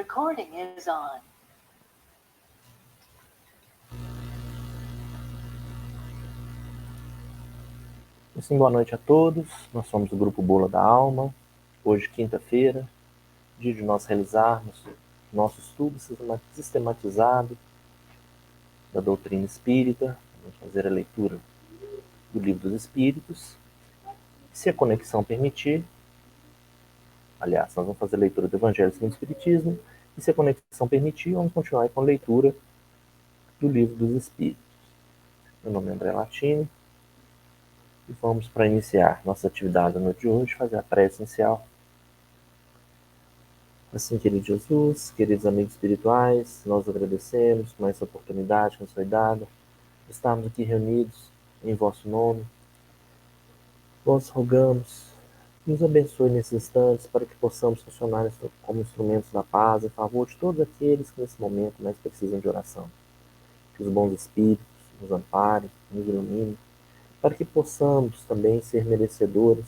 recording is on. Assim, boa noite a todos. Nós somos o Grupo Bola da Alma. Hoje, quinta-feira, dia de nós realizarmos nosso estudo sistematizado da doutrina espírita. Vamos fazer a leitura do Livro dos Espíritos. Se a conexão permitir, aliás, nós vamos fazer a leitura do Evangelho segundo o Espiritismo, e se a conexão permitir, vamos continuar com a leitura do Livro dos Espíritos. Meu nome é André Latini, e vamos, para iniciar nossa atividade no noite de hoje, fazer a prece inicial. Assim, querido Jesus, queridos amigos espirituais, nós agradecemos por essa oportunidade que nos foi dada, estarmos aqui reunidos em vosso nome. Nós rogamos, nos abençoe nesses instantes para que possamos funcionar como instrumentos da paz em favor de todos aqueles que nesse momento mais precisam de oração. Que os bons espíritos nos amparem, nos iluminem, para que possamos também ser merecedores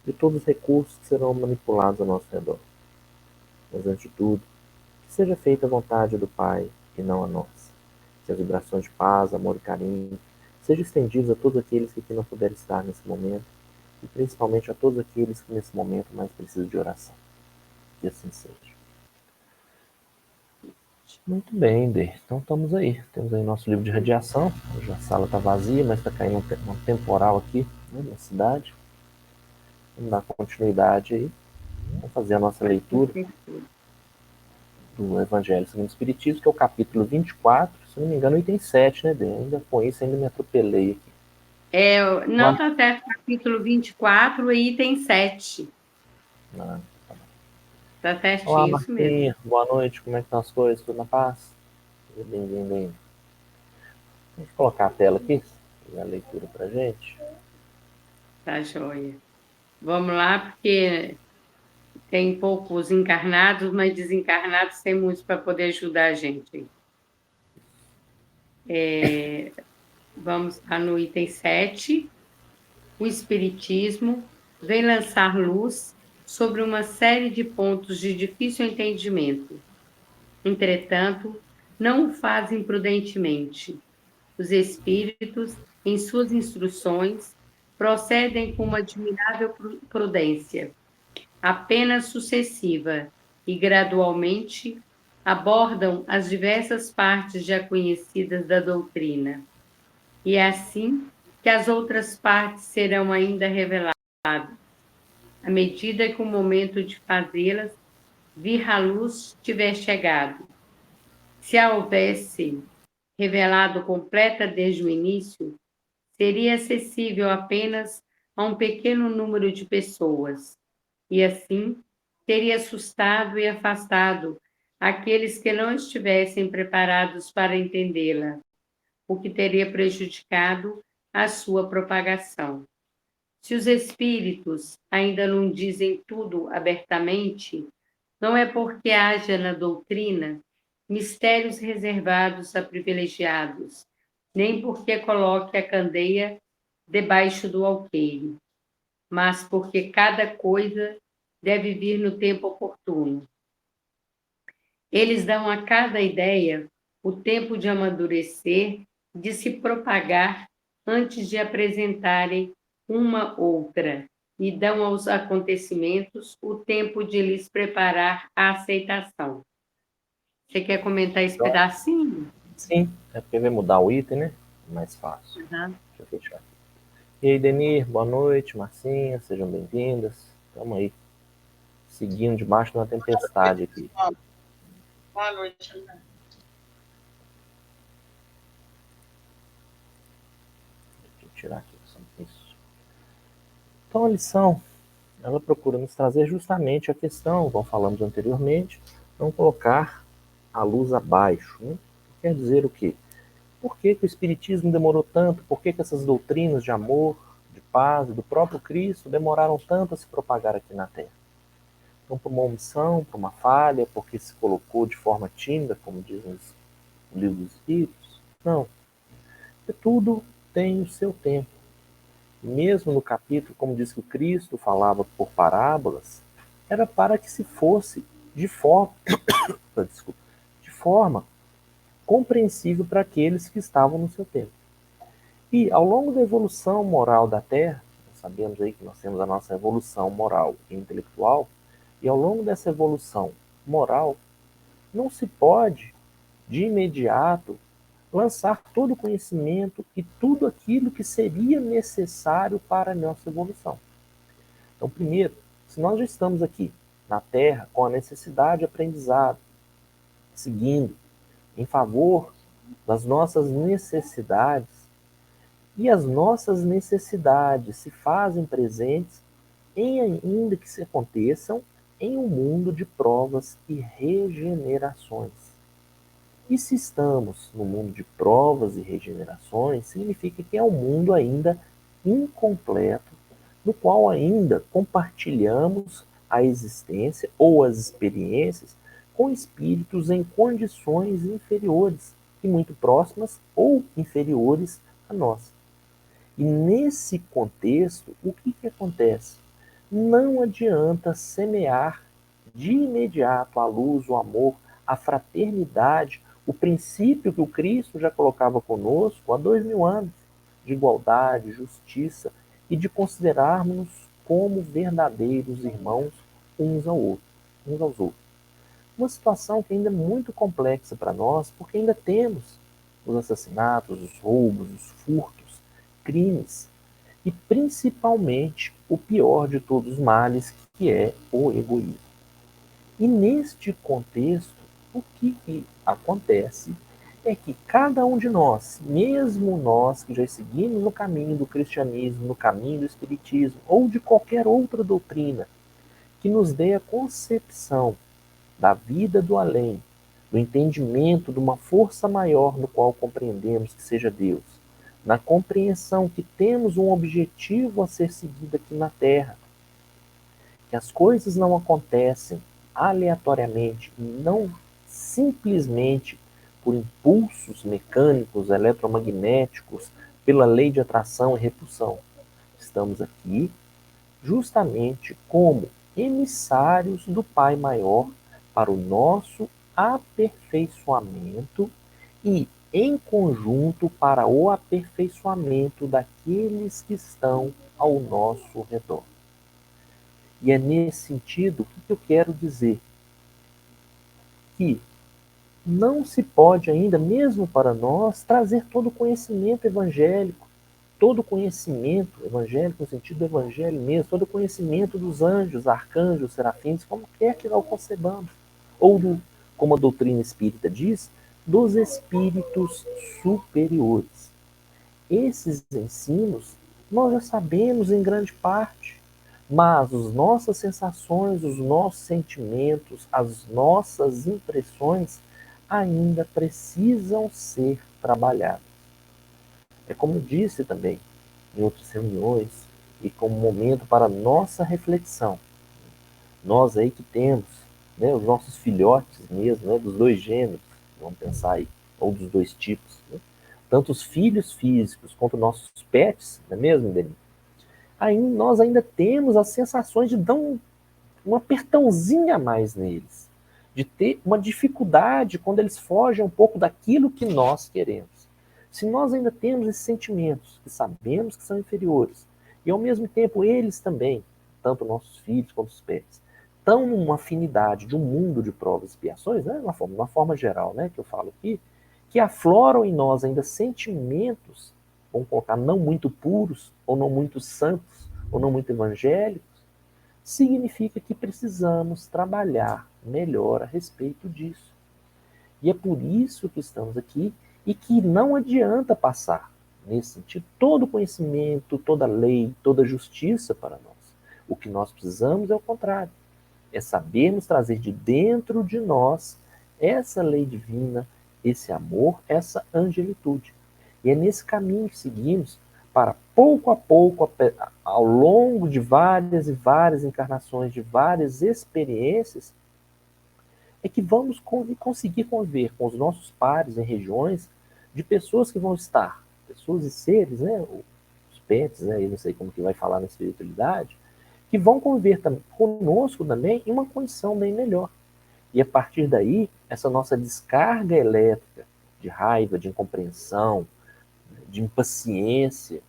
de todos os recursos que serão manipulados ao nosso redor. Mas, antes de tudo, que seja feita a vontade do Pai e não a nossa. Que as vibrações de paz, amor e carinho sejam estendidas a todos aqueles que aqui não puderem estar nesse momento, e principalmente a todos aqueles que nesse momento mais precisam de oração. Que assim seja. Muito bem, Dê. Então estamos aí. Temos aí nosso livro de radiação. Hoje a sala está vazia, mas está caindo um temporal aqui, né, na cidade. Vamos dar continuidade aí. Vamos fazer a nossa leitura do Evangelho segundo o Espiritismo, que é o capítulo 24, se não me engano, item 7, né, Dê? Ainda com isso, ainda me atropelei aqui. Não está certo, capítulo 24, item 7. Ah, Tá certinho, olá, isso mesmo. Marquinha. Boa noite. Como é que estão as coisas? Tudo na paz? Seja bem-vindo aí. Vamos colocar a tela aqui, fazer a leitura pra gente. Tá joia. Vamos lá, porque tem poucos encarnados, mas desencarnados tem muitos para poder ajudar a gente. Vamos lá no item 7. O Espiritismo vem lançar luz sobre uma série de pontos de difícil entendimento. Entretanto, não o faz imprudentemente. Os espíritos, em suas instruções, procedem com uma admirável prudência, apenas sucessiva e gradualmente abordam as diversas partes já conhecidas da doutrina. E é assim que as outras partes serão ainda reveladas, à medida que o momento de fazê-las vir à luz tiver chegado. Se a houvesse revelado completa desde o início, seria acessível apenas a um pequeno número de pessoas, e assim teria assustado e afastado aqueles que não estivessem preparados para entendê-la, o que teria prejudicado a sua propagação. Se os espíritos ainda não dizem tudo abertamente, não é porque haja na doutrina mistérios reservados a privilegiados, nem porque coloque a candeia debaixo do alqueire, mas porque cada coisa deve vir no tempo oportuno. Eles dão a cada ideia o tempo de amadurecer, de se propagar antes de apresentarem uma outra, e dão aos acontecimentos o tempo de lhes preparar a aceitação. Você quer comentar esse pedacinho? Sim, é porque vai mudar o item, né? Mais fácil. Uhum. Deixa eu fechar aqui. E aí, Denir, boa noite. Marcinha, sejam bem-vindas. Estamos aí, seguindo debaixo de uma tempestade aqui. Boa noite, André. Deixa eu tirar aqui isso. Então, a lição, ela procura nos trazer justamente a questão, como falamos anteriormente, não colocar a luz abaixo, né? Quer dizer o quê? Por que o Espiritismo demorou tanto? Por que essas doutrinas de amor, de paz e do próprio Cristo demoraram tanto a se propagar aqui na Terra? Então, por uma omissão, por uma falha, porque se colocou de forma tímida, como dizem o Livro dos Espíritos? Não. Tudo tem o seu tempo. Mesmo no capítulo, como diz que o Cristo falava por parábolas, era para que se fosse de forma, desculpa, de forma compreensível para aqueles que estavam no seu tempo. E ao longo da evolução moral da Terra, nós sabemos aí que nós temos a nossa evolução moral e intelectual, e ao longo dessa evolução moral, não se pode, de imediato, lançar todo o conhecimento e tudo aquilo que seria necessário para a nossa evolução. Então, primeiro, se nós já estamos aqui na Terra com a necessidade de aprendizado, seguindo em favor das nossas necessidades, e as nossas necessidades se fazem presentes ainda que se aconteçam em um mundo de provas e regenerações. E se estamos no mundo de provas e regenerações, significa que é um mundo ainda incompleto, no qual ainda compartilhamos a existência ou as experiências com espíritos em condições inferiores e muito próximas ou inferiores a nós. E nesse contexto, o que acontece? Não adianta semear de imediato a luz, o amor, a fraternidade, o princípio que o Cristo já colocava conosco há 2000 anos, de igualdade, justiça e de considerarmos como verdadeiros irmãos uns aos outros. Uma situação que ainda é muito complexa para nós, porque ainda temos os assassinatos, os roubos, os furtos, crimes e principalmente o pior de todos os males, que é o egoísmo. E neste contexto, o que acontece é que cada um de nós, mesmo nós que já seguimos no caminho do cristianismo, no caminho do espiritismo ou de qualquer outra doutrina que nos dê a concepção da vida do além, do entendimento de uma força maior no qual compreendemos que seja Deus, na compreensão que temos um objetivo a ser seguido aqui na Terra, que as coisas não acontecem aleatoriamente e não simplesmente por impulsos mecânicos, eletromagnéticos, pela lei de atração e repulsão. Estamos aqui justamente como emissários do Pai Maior para o nosso aperfeiçoamento e em conjunto para o aperfeiçoamento daqueles que estão ao nosso redor. E é nesse sentido que eu quero dizer que não se pode ainda, mesmo para nós, trazer todo o conhecimento evangélico, todo o conhecimento evangélico no sentido do evangelho mesmo, todo o conhecimento dos anjos, arcanjos, serafins, como quer que nós concebamos, ou como a doutrina espírita diz, dos espíritos superiores. Esses ensinos nós já sabemos em grande parte, mas as nossas sensações, os nossos sentimentos, as nossas impressões ainda precisam ser trabalhadas. É como eu disse também em outras reuniões e como momento para nossa reflexão. Nós aí que temos, né, os nossos filhotes mesmo, né, dos dois gêneros, vamos pensar aí, ou dos dois tipos, né? Tanto os filhos físicos quanto nossos pets, não é mesmo, Denis? Aí nós ainda temos as sensações de dar um apertãozinho a mais neles, de ter uma dificuldade quando eles fogem um pouco daquilo que nós queremos. Se nós ainda temos esses sentimentos, que sabemos que são inferiores, e ao mesmo tempo eles também, tanto nossos filhos quanto os pets, estão numa afinidade de um mundo de provas e expiações, né, de uma forma geral, né, que eu falo aqui, que afloram em nós ainda sentimentos, vamos colocar, não muito puros, ou não muito santos, ou não muito evangélicos, significa que precisamos trabalhar melhor a respeito disso. E é por isso que estamos aqui e que não adianta passar, nesse sentido, todo o conhecimento, toda a lei, toda a justiça para nós. O que nós precisamos é o contrário. É sabermos trazer de dentro de nós essa lei divina, esse amor, essa angelitude. E é nesse caminho que seguimos para pouco a pouco, ao longo de várias e várias encarnações, de várias experiências, é que vamos conseguir conviver com os nossos pares em regiões de pessoas que vão estar, pessoas e seres, né, os pets, né, eu não sei como que vai falar na espiritualidade, que vão conviver conosco também em uma condição bem melhor. E a partir daí, essa nossa descarga elétrica de raiva, de incompreensão, de impaciência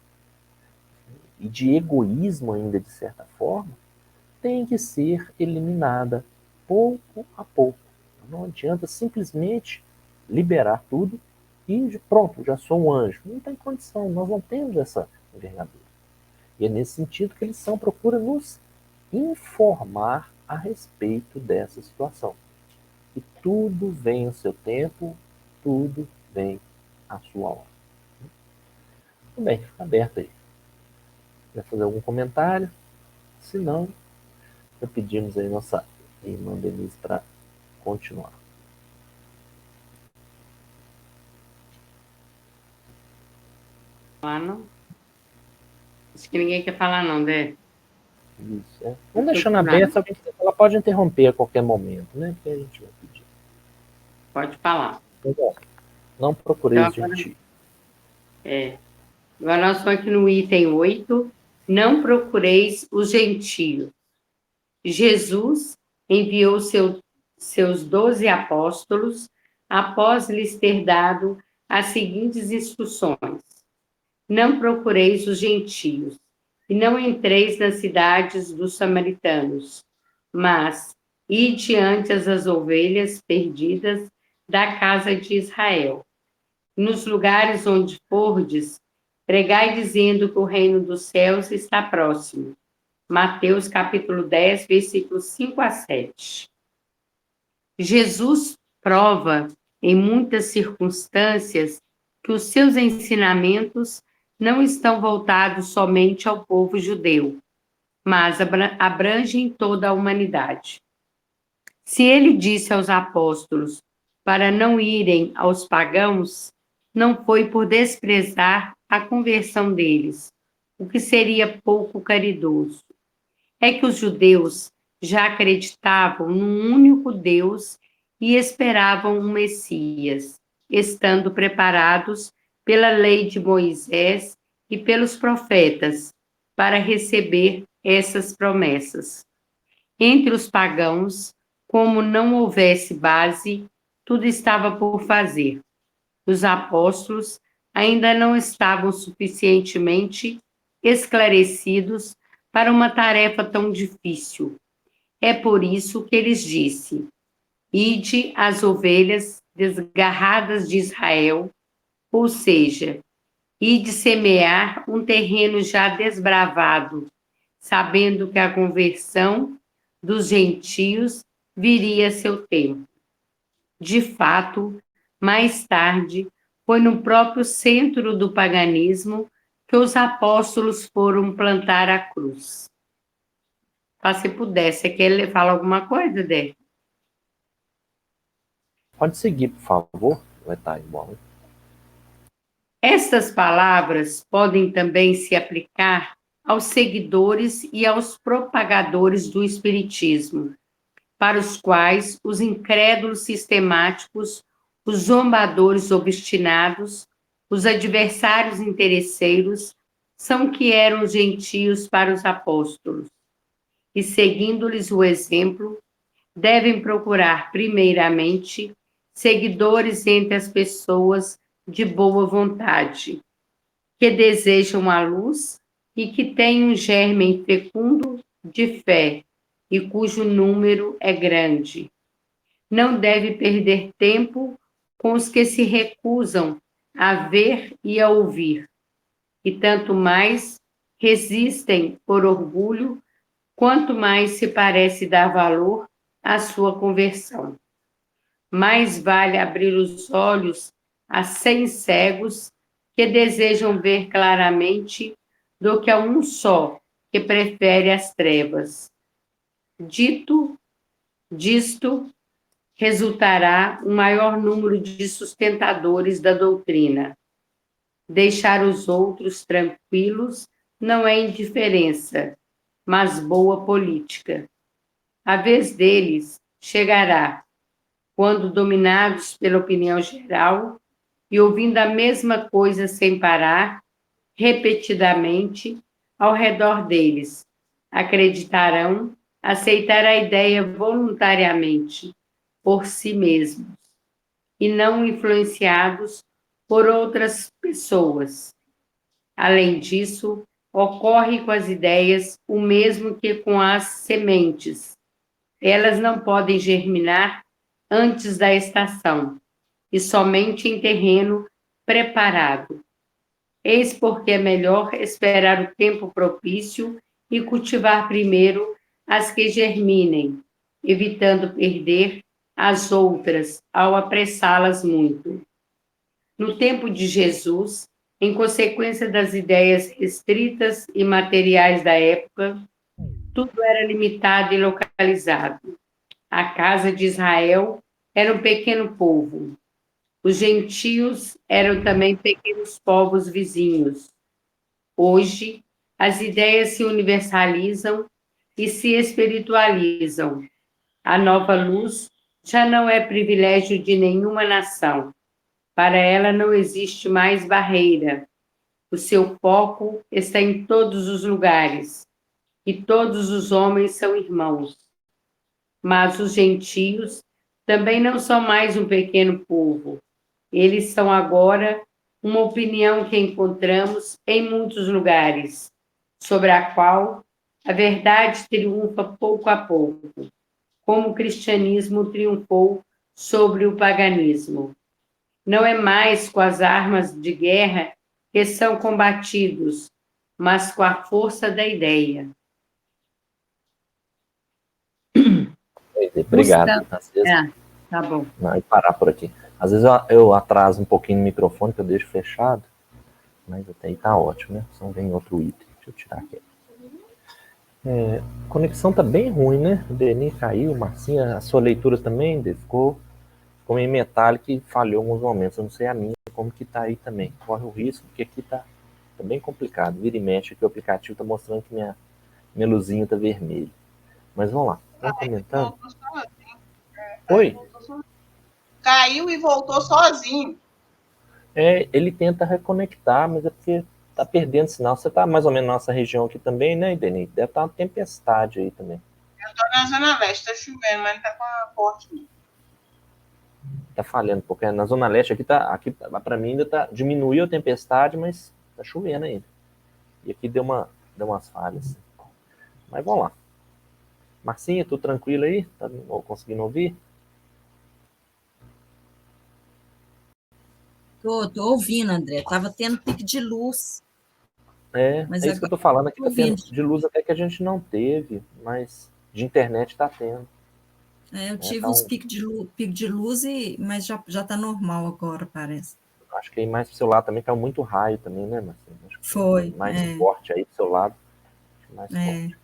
e de egoísmo ainda, de certa forma, tem que ser eliminada pouco a pouco. Não adianta simplesmente liberar tudo e pronto, já sou um anjo. Não tem condição, nós não temos essa envergadura. E é nesse sentido que eles procuram nos informar a respeito dessa situação. E tudo vem ao seu tempo, tudo vem à sua hora. Tudo bem, fica aberto aí. Quer fazer algum comentário? Se não, já pedimos aí nossa irmã Denise para continuar. Falar não? Acho que ninguém quer falar não, Dé. Isso, é. Vamos deixando aberto, ela pode interromper a qualquer momento, né? Que a gente vai pedir. Pode falar. Não procurei Então, gentil. Agora nós estamos aqui no item 8. Não procureis os gentios. Jesus enviou seus 12 apóstolos após lhes ter dado as seguintes instruções: não procureis os gentios, e não entreis nas cidades dos samaritanos, mas ide ante as ovelhas perdidas da casa de Israel. Nos lugares onde fordes, pregai dizendo que o reino dos céus está próximo. Mateus capítulo 10, versículos 5 a 7. Jesus prova, em muitas circunstâncias, que os seus ensinamentos não estão voltados somente ao povo judeu, mas abrangem toda a humanidade. Se ele disse aos apóstolos para não irem aos pagãos, não foi por desprezar a conversão deles, o que seria pouco caridoso. É que os judeus já acreditavam num único Deus e esperavam um Messias, estando preparados pela lei de Moisés e pelos profetas para receber essas promessas. Entre os pagãos, como não houvesse base, tudo estava por fazer. Os apóstolos ainda não estavam suficientemente esclarecidos para uma tarefa tão difícil. É por isso que eles disse: ide às ovelhas desgarradas de Israel, ou seja, ide semear um terreno já desbravado, sabendo que a conversão dos gentios viria a seu tempo. De fato, mais tarde, foi no próprio centro do paganismo que os apóstolos foram plantar a cruz. Se pudesse, você quer falar alguma coisa, Dé? Pode seguir, por favor. Vai estar igual. Estas palavras podem também se aplicar aos seguidores e aos propagadores do Espiritismo, para os quais os incrédulos sistemáticos, os zombadores obstinados, os adversários interesseiros, são que eram gentios para os apóstolos. E seguindo-lhes o exemplo, devem procurar primeiramente seguidores entre as pessoas de boa vontade, que desejam a luz e que têm um germe fecundo de fé e cujo número é grande. Não deve perder tempo com os que se recusam a ver e a ouvir, e tanto mais resistem por orgulho, quanto mais se parece dar valor à sua conversão. Mais vale abrir os olhos a 100 cegos que desejam ver claramente do que a um só que prefere as trevas. Disto resultará um maior número de sustentadores da doutrina. Deixar os outros tranquilos não é indiferença, mas boa política. A vez deles chegará quando, dominados pela opinião geral e ouvindo a mesma coisa sem parar, repetidamente, ao redor deles, acreditarão aceitar a ideia voluntariamente, por si mesmos e não influenciados por outras pessoas. Além disso, ocorre com as ideias o mesmo que com as sementes. Elas não podem germinar antes da estação e somente em terreno preparado. Eis porque é melhor esperar o tempo propício e cultivar primeiro as que germinem, evitando perder as outras ao apressá-las muito. No tempo de Jesus, em consequência das ideias restritas e materiais da época, tudo era limitado e localizado. A casa de Israel era um pequeno povo. Os gentios eram também pequenos povos vizinhos. Hoje, as ideias se universalizam e se espiritualizam. A nova luz já não é privilégio de nenhuma nação. Para ela não existe mais barreira. O seu foco está em todos os lugares, e todos os homens são irmãos. Mas os gentios também não são mais um pequeno povo. Eles são agora uma opinião que encontramos em muitos lugares, sobre a qual a verdade triunfa pouco a pouco, como o cristianismo triunfou sobre o paganismo. Não é mais com as armas de guerra que são combatidos, mas com a força da ideia. Obrigado. Às vezes, Tá bom. não, parar por aqui. Às vezes eu atraso um pouquinho o microfone, que eu deixo fechado, mas até aí tá ótimo, né? Só vem outro item. Deixa eu tirar aqui. A conexão tá bem ruim, né? O Denis caiu, Marcinha, a sua leitura também ficou meio metálica e falhou em alguns momentos. Eu não sei a minha, como que tá aí também. Corre o risco, porque aqui tá bem complicado. Vira e mexe aqui, o aplicativo tá mostrando que minha luzinha tá vermelha. Mas vamos lá, vamos comentando. Oi? Caiu e voltou sozinho. Ele tenta reconectar, mas é porque tá perdendo sinal. Você tá mais ou menos na nossa região aqui também, né, Denise? Deve estar uma tempestade aí também. Eu tô na Zona Leste, tá chovendo, mas não tá com a forte. Tá falhando, porque na Zona Leste aqui para mim ainda diminuiu a tempestade, mas tá chovendo ainda. E aqui deu umas falhas. Mas vamos lá. Marcinha, tudo tranquilo aí? Tá conseguindo ouvir? Tô ouvindo, André. Tava tendo pique de luz. Mas isso que eu tô falando aqui, tá tendo de luz até que a gente não teve, mas de internet tá tendo. Eu tive uns pique de luz, mas já tá normal agora, parece. Acho que aí mais pro seu lado também caiu muito raio também, né, Marcinha? Acho que foi. Mais forte aí pro seu lado. Mais forte.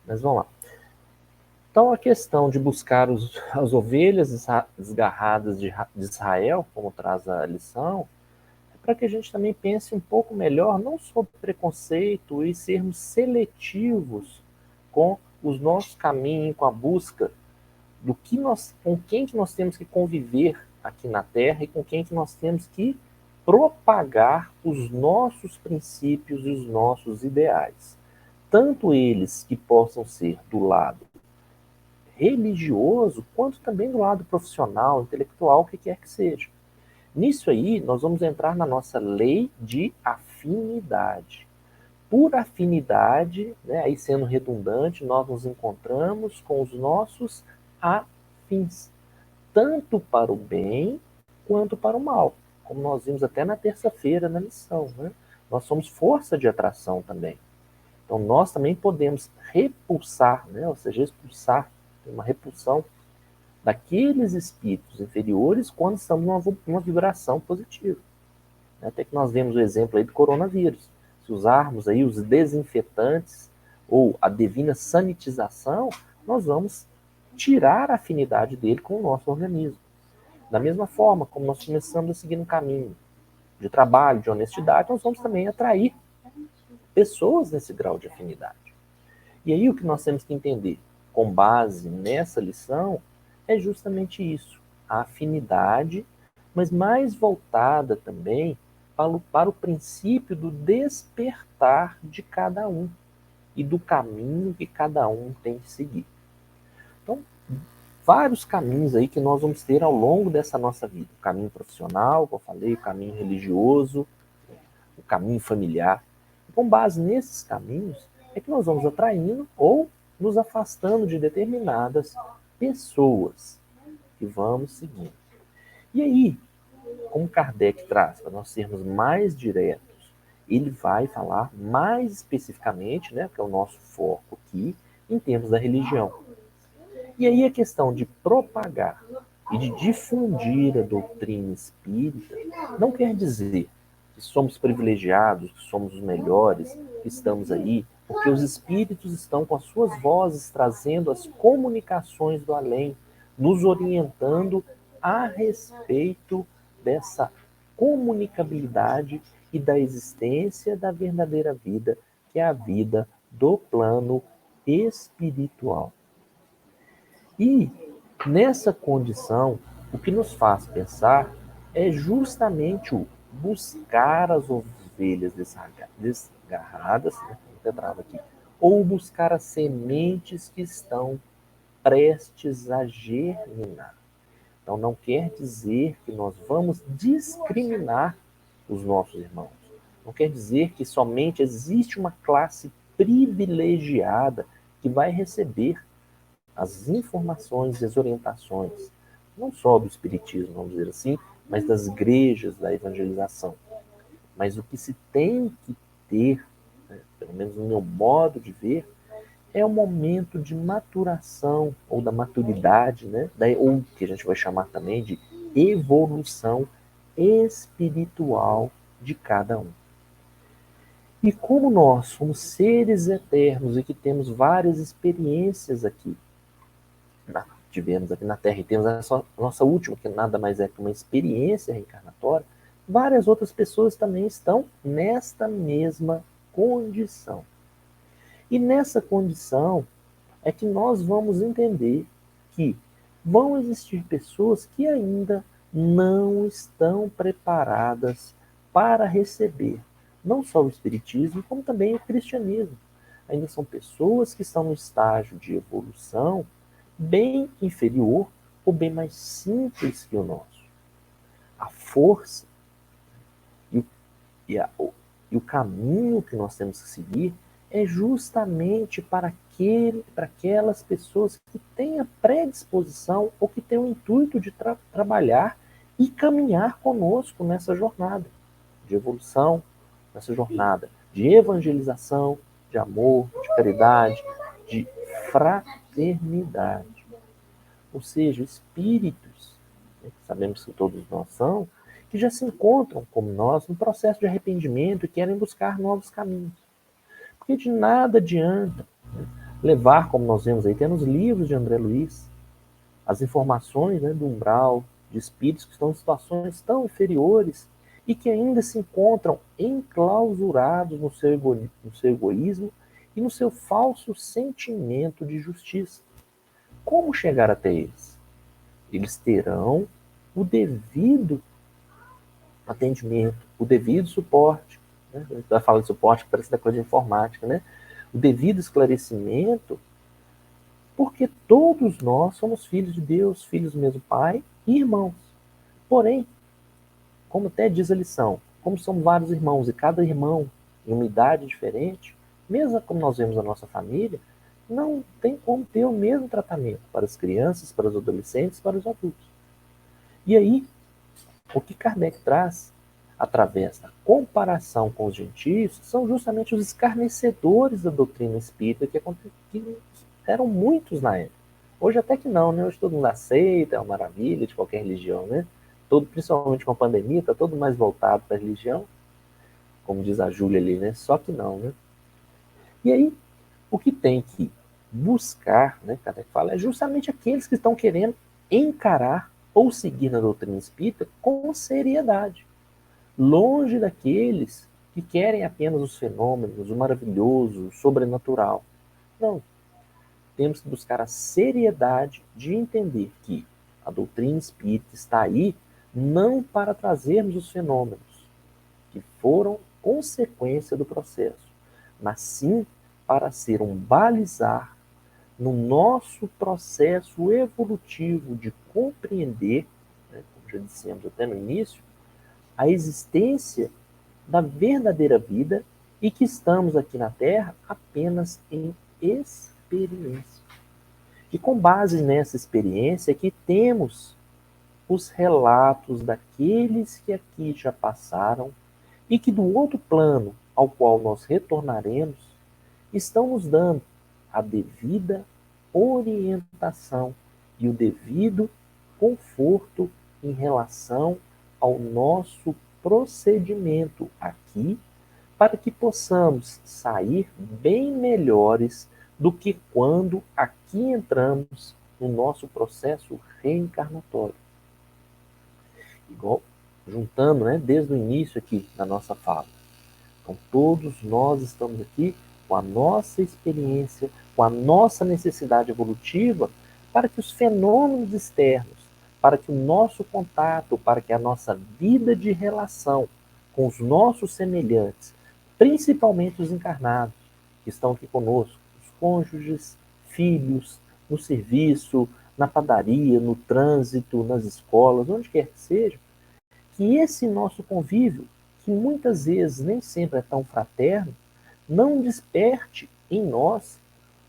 Mas vamos lá. Então, a questão de buscar as ovelhas desgarradas de Israel, como traz a lição, é para que a gente também pense um pouco melhor, não sobre preconceito e sermos seletivos com os nossos caminhos, com a busca com quem que nós temos que conviver aqui na Terra e com quem que nós temos que propagar os nossos princípios e os nossos ideais. Tanto eles que possam ser do lado religioso, quanto também do lado profissional, intelectual, o que quer que seja. Nisso aí, nós vamos entrar na nossa lei de afinidade. Por afinidade, né, aí sendo redundante, nós nos encontramos com os nossos afins, tanto para o bem quanto para o mal, como nós vimos até na terça-feira na lição. Né? Nós somos força de atração também. Então, nós também podemos repulsar, né, ou seja, expulsar, uma repulsão daqueles espíritos inferiores quando estamos numa vibração positiva. Até que nós vemos o exemplo aí do coronavírus. Se usarmos aí os desinfetantes ou a devida sanitização, nós vamos tirar a afinidade dele com o nosso organismo. Da mesma forma, como nós começamos a seguir um caminho de trabalho, de honestidade, nós vamos também atrair pessoas nesse grau de afinidade. E aí o que nós temos que entender, com base nessa lição, é justamente isso, a afinidade, mas mais voltada também para o princípio do despertar de cada um e do caminho que cada um tem que seguir. Então, vários caminhos aí que nós vamos ter ao longo dessa nossa vida. O caminho profissional, como eu falei, o caminho religioso, o caminho familiar. E com base nesses caminhos, é que nós vamos atraindo ou nos afastando de determinadas pessoas que vamos seguindo. E aí, como Kardec traz, para nós sermos mais diretos, ele vai falar mais especificamente, né, que é o nosso foco aqui, em termos da religião. E aí a questão de propagar e de difundir a doutrina espírita não quer dizer que somos privilegiados, que somos os melhores, que estamos aí, porque os espíritos estão com as suas vozes trazendo as comunicações do além, nos orientando a respeito dessa comunicabilidade e da existência da verdadeira vida, que é a vida do plano espiritual. E nessa condição, o que nos faz pensar é justamente o buscar as ovelhas desgarradas, né, aqui, ou buscar as sementes que estão prestes a germinar. Então não quer dizer que nós vamos discriminar os nossos irmãos. Não quer dizer que somente existe uma classe privilegiada que vai receber as informações e as orientações, não só do espiritismo, vamos dizer assim, mas das igrejas, da evangelização. Mas o que se tem que ter, né, pelo menos no meu modo de ver, é um momento de maturação, ou da maturidade, né, ou que a gente vai chamar também de evolução espiritual de cada um. E como nós somos seres eternos e que temos várias experiências aqui, tivemos aqui na Terra e temos a nossa última, que nada mais é que uma experiência reencarnatória, várias outras pessoas também estão nesta mesma condição. E nessa condição é que nós vamos entender que vão existir pessoas que ainda não estão preparadas para receber não só o espiritismo, como também o cristianismo. Ainda são pessoas que estão no estágio de evolução bem inferior ou bem mais simples que o nosso. A força e o caminho que nós temos que seguir é justamente para aquelas pessoas que têm a predisposição ou que têm o intuito de trabalhar e caminhar conosco nessa jornada de evolução, nessa jornada de evangelização, de amor, de caridade, de fraternidade. Ou seja, espíritos, né, que sabemos que todos nós são, que já se encontram, como nós, no processo de arrependimento e querem buscar novos caminhos. Porque de nada adianta, né, levar, como nós vemos aí, até nos livros de André Luiz, as informações, né, do umbral, de espíritos que estão em situações tão inferiores e que ainda se encontram enclausurados no seu egoísmo e no seu falso sentimento de justiça. Como chegar até eles? Eles terão o devido atendimento, o devido suporte. Né? A gente vai falar de suporte, que parece da coisa de informática, né? O devido esclarecimento, porque todos nós somos filhos de Deus, filhos do mesmo Pai e irmãos. Porém, como até diz a lição, como são vários irmãos e cada irmão em uma idade diferente, mesmo como nós vemos a nossa família, não tem como ter o mesmo tratamento para as crianças, para os adolescentes, para os adultos. E aí, o que Kardec traz, através da comparação com os gentios, são justamente os escarnecedores da doutrina espírita, que eram muitos na época. Hoje até que não, né? Hoje todo mundo aceita, é uma maravilha de qualquer religião, né? Principalmente com a pandemia, está todo mais voltado para a religião, como diz a Júlia ali, né? Só que não, né? E aí, o que tem que buscar, né, Kardec fala, é justamente aqueles que estão querendo encarar ou seguir na doutrina espírita com seriedade, longe daqueles que querem apenas os fenômenos, o maravilhoso, o sobrenatural. Não. Temos que buscar a seriedade de entender que a doutrina espírita está aí não para trazermos os fenômenos que foram consequência do processo, mas sim para ser um balizar no nosso processo evolutivo de compreender, né, como já dissemos até no início, a existência da verdadeira vida e que estamos aqui na Terra apenas em experiência. E com base nessa experiência que temos os relatos daqueles que aqui já passaram e que do outro plano ao qual nós retornaremos estão nos dando a devida orientação e o devido conforto em relação ao nosso procedimento aqui, para que possamos sair bem melhores do que quando aqui entramos no nosso processo reencarnatório. Igual, juntando, né, desde o início aqui da nossa fala. Então, todos nós estamos aqui com a nossa experiência, com a nossa necessidade evolutiva, para que os fenômenos externos, para que o nosso contato, para que a nossa vida de relação com os nossos semelhantes, principalmente os encarnados, que estão aqui conosco, os cônjuges, filhos, no serviço, na padaria, no trânsito, nas escolas, onde quer que seja, que esse nosso convívio, que muitas vezes nem sempre é tão fraterno, não desperte em nós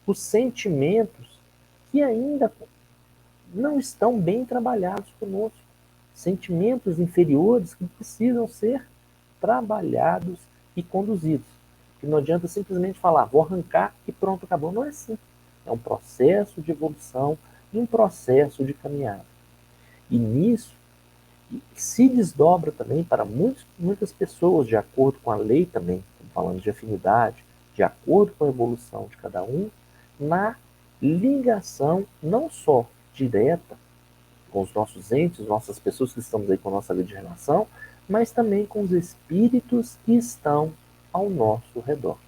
os sentimentos que ainda não estão bem trabalhados conosco. Sentimentos inferiores que precisam ser trabalhados e conduzidos. Que não adianta simplesmente falar, vou arrancar e pronto, acabou. Não é assim. É um processo de evolução e um processo de caminhada. E nisso, se desdobra também para muitas pessoas, de acordo com a lei também, falando de afinidade, de acordo com a evolução de cada um, na ligação não só direta com os nossos entes, nossas pessoas que estamos aí com a nossa lei de relação, mas também com os espíritos que estão ao nosso redor,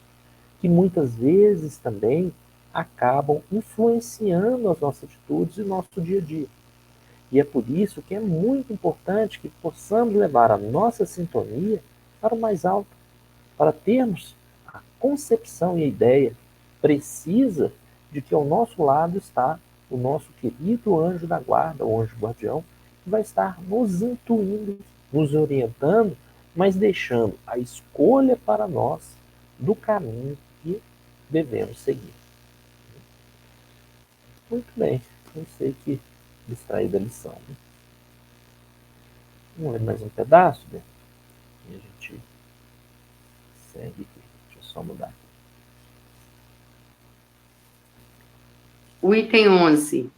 que muitas vezes também acabam influenciando as nossas atitudes e o nosso dia a dia. E é por isso que é muito importante que possamos levar a nossa sintonia para o mais alto, para termos a concepção e a ideia precisa de que ao nosso lado está o nosso querido anjo da guarda, o anjo guardião, que vai estar nos intuindo, nos orientando, mas deixando a escolha para nós do caminho que devemos seguir. Muito bem, eu sei que distrair da lição. Né? Vamos ler mais um pedaço, né? E a gente segue aqui. Deixa eu só mudar. O item 11.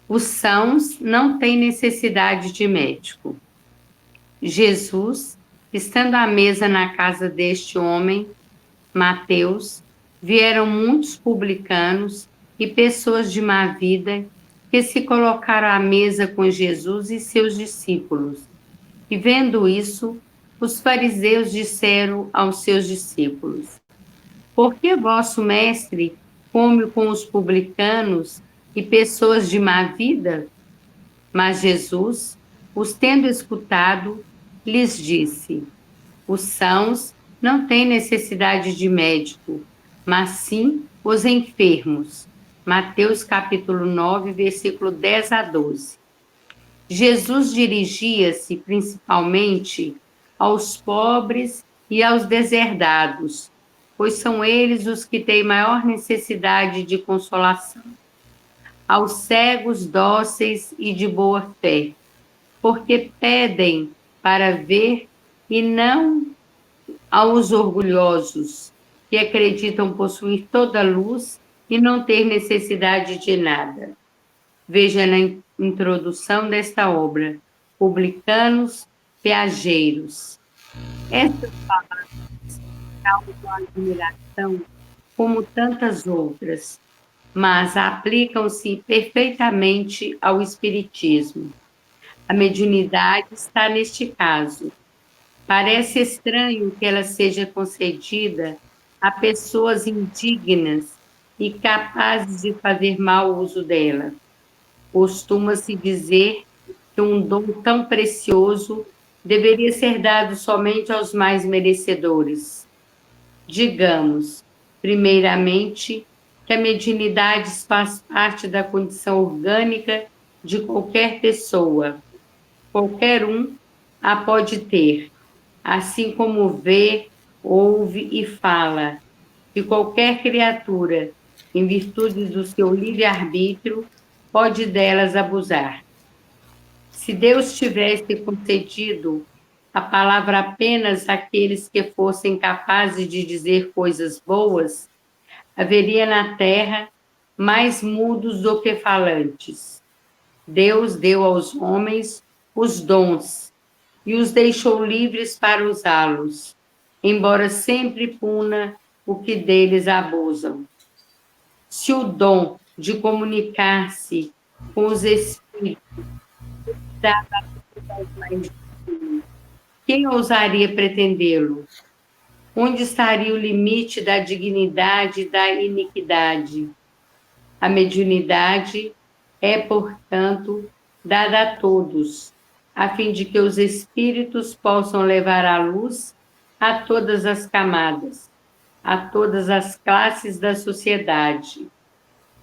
Os sãos não têm necessidade de médico. Jesus, estando à mesa na casa deste homem, Mateus, vieram muitos publicanos e pessoas de má vida que se colocaram à mesa com Jesus e seus discípulos. E vendo isso, os fariseus disseram aos seus discípulos: Por que vosso mestre come com os publicanos e pessoas de má vida? Mas Jesus, os tendo escutado, lhes disse: Os sãos não têm necessidade de médico, mas sim os enfermos. Mateus capítulo 9, versículo 10 a 12. Jesus dirigia-se principalmente aos pobres e aos deserdados, pois são eles os que têm maior necessidade de consolação. Aos cegos dóceis e de boa fé, porque pedem para ver, e não aos orgulhosos, que acreditam possuir toda a luz e não ter necessidade de nada. Veja na introdução desta obra, Publicanos Peageiros. Estas palavras causam admiração, como tantas outras, mas aplicam-se perfeitamente ao Espiritismo. A mediunidade está neste caso. Parece estranho que ela seja concedida a pessoas indignas e capazes de fazer mau uso dela. Costuma-se dizer que um dom tão precioso deveria ser dado somente aos mais merecedores. Digamos, primeiramente, que que a mediunidade faz parte da condição orgânica de qualquer pessoa. Qualquer um a pode ter, assim como vê, ouve e fala, que qualquer criatura, em virtude do seu livre-arbítrio, pode delas abusar. Se Deus tivesse concedido a palavra apenas àqueles que fossem capazes de dizer coisas boas, haveria na terra mais mudos do que falantes. Deus deu aos homens os dons e os deixou livres para usá-los, embora sempre puna o que deles abusam. Se o dom de comunicar-se com os espíritos dava aos mais divinos, quem ousaria pretendê-lo? Onde estaria o limite da dignidade e da iniquidade? A mediunidade é, portanto, dada a todos, a fim de que os espíritos possam levar a luz a todas as camadas, a todas as classes da sociedade,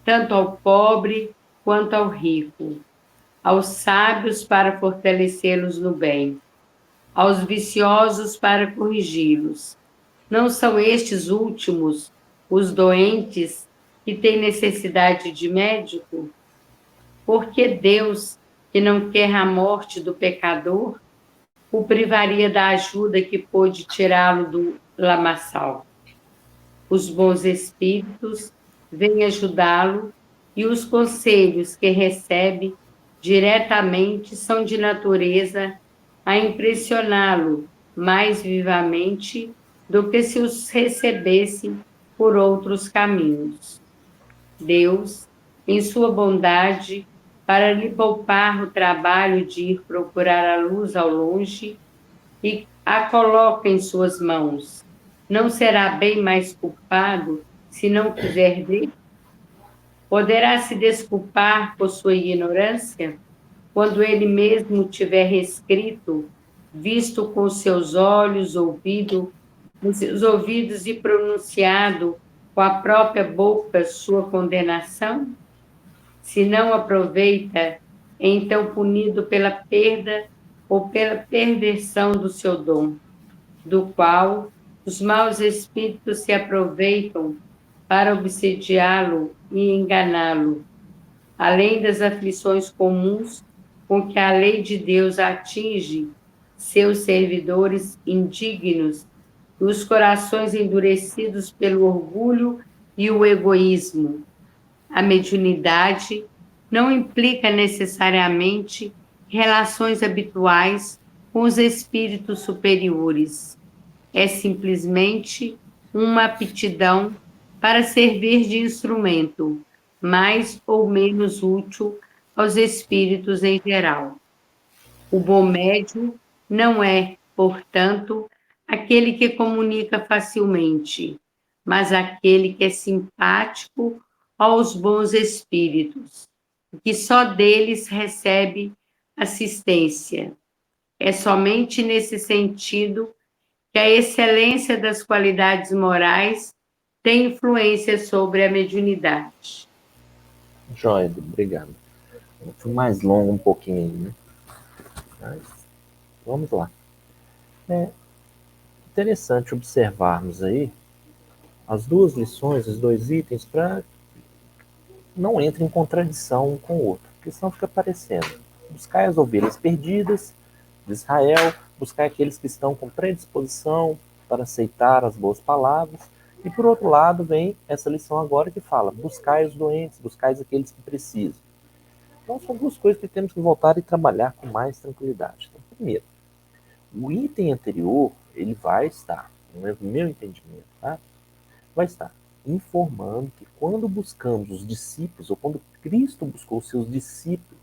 tanto ao pobre quanto ao rico, aos sábios para fortalecê-los no bem, aos viciosos para corrigi-los. Não são estes últimos os doentes que têm necessidade de médico? Porque Deus, que não quer a morte do pecador, o privaria da ajuda que pôde tirá-lo do lamaçal. Os bons espíritos vêm ajudá-lo e os conselhos que recebe diretamente são de natureza a impressioná-lo mais vivamente do que se os recebesse por outros caminhos. Deus, em sua bondade, para lhe poupar o trabalho de ir procurar a luz ao longe, e a coloca em suas mãos. Não será bem mais culpado se não quiser ver? Poderá se desculpar por sua ignorância, quando ele mesmo tiver escrito, visto com seus olhos, ouvido com seus ouvidos e pronunciado com a própria boca sua condenação? Se não aproveita, é então punido pela perda ou pela perversão do seu dom, do qual os maus espíritos se aproveitam para obsediá-lo e enganá-lo, além das aflições comuns com que a lei de Deus atinge seus servidores indignos e os corações endurecidos pelo orgulho e o egoísmo. A mediunidade não implica necessariamente relações habituais com os espíritos superiores. É simplesmente uma aptidão para servir de instrumento, mais ou menos útil aos espíritos em geral. O bom médium não é, portanto, aquele que comunica facilmente, mas aquele que é simpático aos bons espíritos, que só deles recebe assistência. É somente nesse sentido que a excelência das qualidades morais tem influência sobre a mediunidade. Joia, obrigado. Foi mais longo um pouquinho, né? Mas vamos lá. É interessante observarmos aí as duas lições, os dois itens, para não entre em contradição um com o outro, porque senão fica parecendo. Buscai as ovelhas perdidas de Israel, buscai aqueles que estão com predisposição para aceitar as boas palavras, e por outro lado vem essa lição agora que fala, buscai os doentes, buscai aqueles que precisam. Então são duas coisas que temos que voltar e trabalhar com mais tranquilidade. Então, primeiro, o item anterior, ele vai estar, no meu entendimento, tá? Vai estar informando que quando buscamos os discípulos, ou quando Cristo buscou seus discípulos,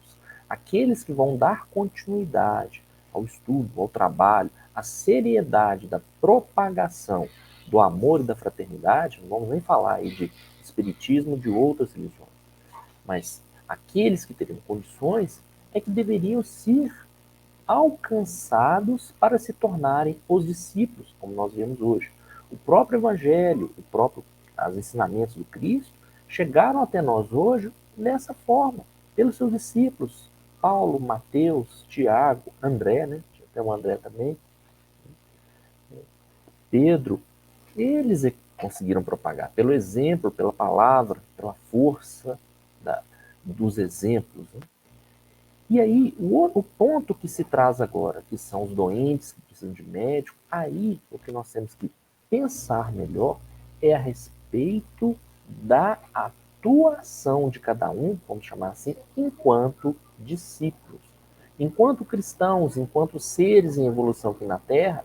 aqueles que vão dar continuidade ao estudo, ao trabalho, à seriedade da propagação do amor e da fraternidade, não vamos nem falar aí de espiritismo, de outras religiões, mas aqueles que teriam condições é que deveriam ser alcançados para se tornarem os discípulos, como nós vemos hoje. O próprio Evangelho, os ensinamentos do Cristo, chegaram até nós hoje dessa forma, pelos seus discípulos, Paulo, Mateus, Tiago, André, né? Tem um André também, Pedro. Eles é que conseguiram propagar pelo exemplo, pela palavra, pela força dos exemplos. Né? E aí, o ponto que se traz agora, que são os doentes que precisam de médico, aí o que nós temos que pensar melhor é a respeito da atuação de cada um, vamos chamar assim, enquanto discípulos. Enquanto cristãos, enquanto seres em evolução aqui na Terra,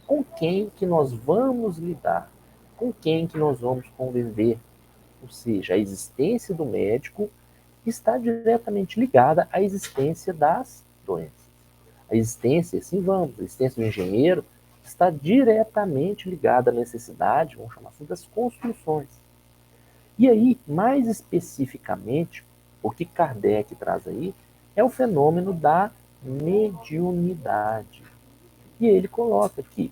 com quem que nós vamos lidar? Com quem que nós vamos conviver? Ou seja, a existência do médico está diretamente ligada à existência das doenças. A existência, assim vamos, a existência do engenheiro está diretamente ligada à necessidade, vamos chamar assim, das construções. E aí, mais especificamente, o que Kardec traz aí é o fenômeno da mediunidade. E ele coloca que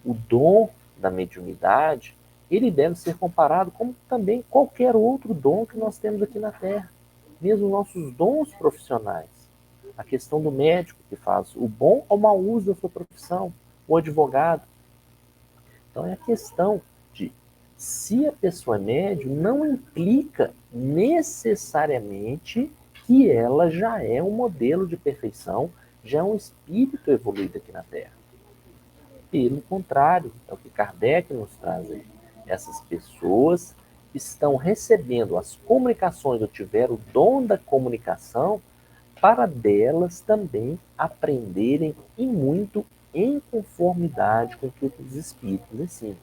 o dom da mediunidade, ele deve ser comparado como também qualquer outro dom que nós temos aqui na Terra. Mesmo nossos dons profissionais. A questão do médico que faz o bom ou mau uso da sua profissão, o advogado. Então é a questão de se a pessoa é médium, não implica necessariamente que ela já é um modelo de perfeição, já é um espírito evoluído aqui na Terra. Pelo contrário, é o que Kardec nos traz aí. Essas pessoas estão recebendo as comunicações, ou tiveram o dom da comunicação, para delas também aprenderem e muito em conformidade com o que os espíritos ensinam.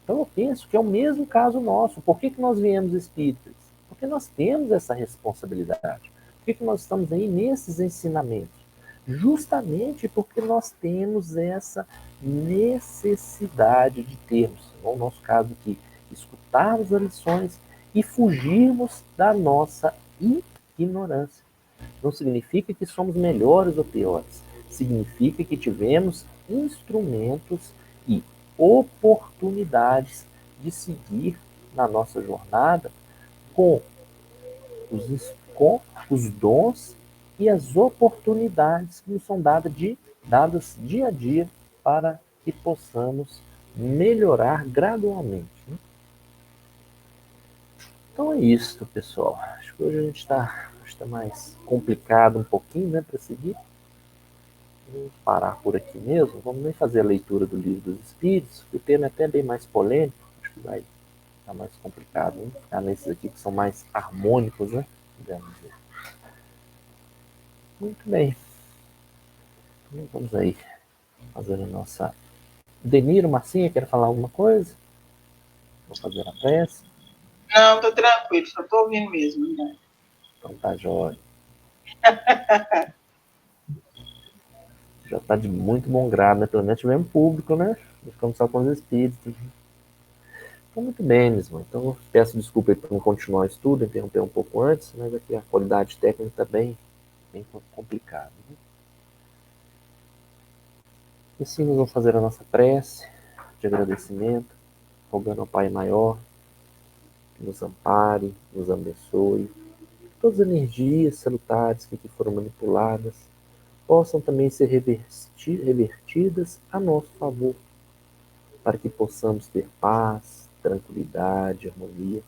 Então eu penso que é o mesmo caso nosso. Por que nós viemos espíritas? Porque nós temos essa responsabilidade. Por que nós estamos aí nesses ensinamentos? Justamente porque nós temos essa necessidade de termos, no nosso caso aqui, escutarmos as lições e fugirmos da nossa ignorância. Não significa que somos melhores ou piores. Significa que tivemos instrumentos e oportunidades de seguir na nossa jornada com os dons e as oportunidades que nos são dadas dia a dia para que possamos melhorar gradualmente. Né? Então é isso, pessoal. Acho que hoje a gente está mais complicado um pouquinho, né, para seguir. Vamos parar por aqui mesmo. Vamos nem fazer a leitura do Livro dos Espíritos, que o tema é até bem mais polêmico. Acho que vai ficar mais complicado. Vamos ficar nesses aqui que são mais harmônicos, né? Vamos ver. Muito bem. Então, vamos aí fazer a nossa... Deniro, Marcinha, quer falar alguma coisa? Vou fazer a prece. Não, tô tranquilo, só tô ouvindo mesmo. Né? Então tá jóia. Já está de muito bom grado, né? Pelo menos tivemos público, né? Ficamos só com os espíritos. Então, muito bem, meus irmãos. Então, peço desculpa por não continuar o estudo, interromper um pouco antes, mas aqui a qualidade técnica está bem complicada. Né? E assim, nós vamos fazer a nossa prece de agradecimento, rogando ao Pai Maior que nos ampare, nos abençoe, que todas as energias salutares que aqui foram manipuladas possam também ser revertidas a nosso favor, para que possamos ter paz, tranquilidade, harmonia,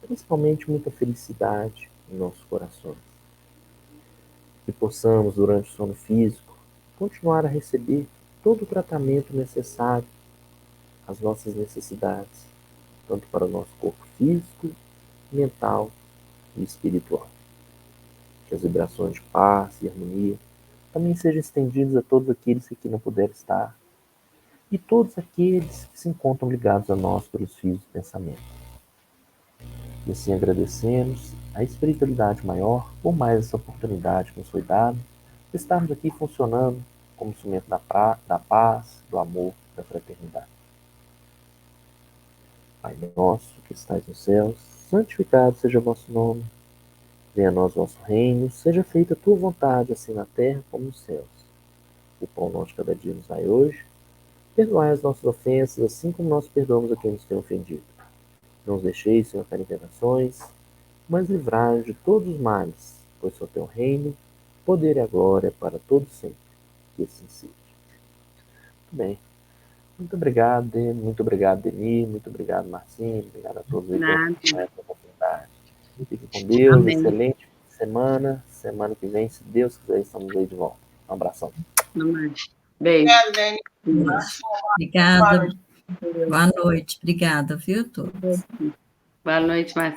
principalmente muita felicidade em nossos corações. Que possamos, durante o sono físico, continuar a receber todo o tratamento necessário às nossas necessidades, tanto para o nosso corpo físico, mental e espiritual. Que as vibrações de paz e harmonia também sejam estendidas a todos aqueles que aqui não puderam estar, e todos aqueles que se encontram ligados a nós pelos fios do pensamento. E assim agradecemos a espiritualidade maior por mais essa oportunidade que nos foi dada de estarmos aqui funcionando como instrumento da paz, do amor, da fraternidade. Pai nosso que estais nos céus, santificado seja o vosso nome. Venha a nós o vosso reino, seja feita a tua vontade, assim na terra como nos céus. O pão nosso de cada dia nos dai hoje. Perdoai as nossas ofensas, assim como nós perdoamos a quem nos tem ofendido. Não os deixeis, Senhor, cair em tentações, mas livrai-nos de todos os males, pois só teu reino, o poder e a glória para todos sempre. Que assim seja. Muito bem. Muito obrigado, Deni, muito obrigado, Marcinho, obrigado a todos aí pela Nada. oportunidade. Fiquem com Deus, Amém. excelente semana. Semana que vem, se Deus quiser, estamos aí de volta. Um abração. Amém. Beijo. Obrigada, Dani. Beijo. Obrigada. Boa noite. Obrigada, viu, todos? Boa noite, Marcelo.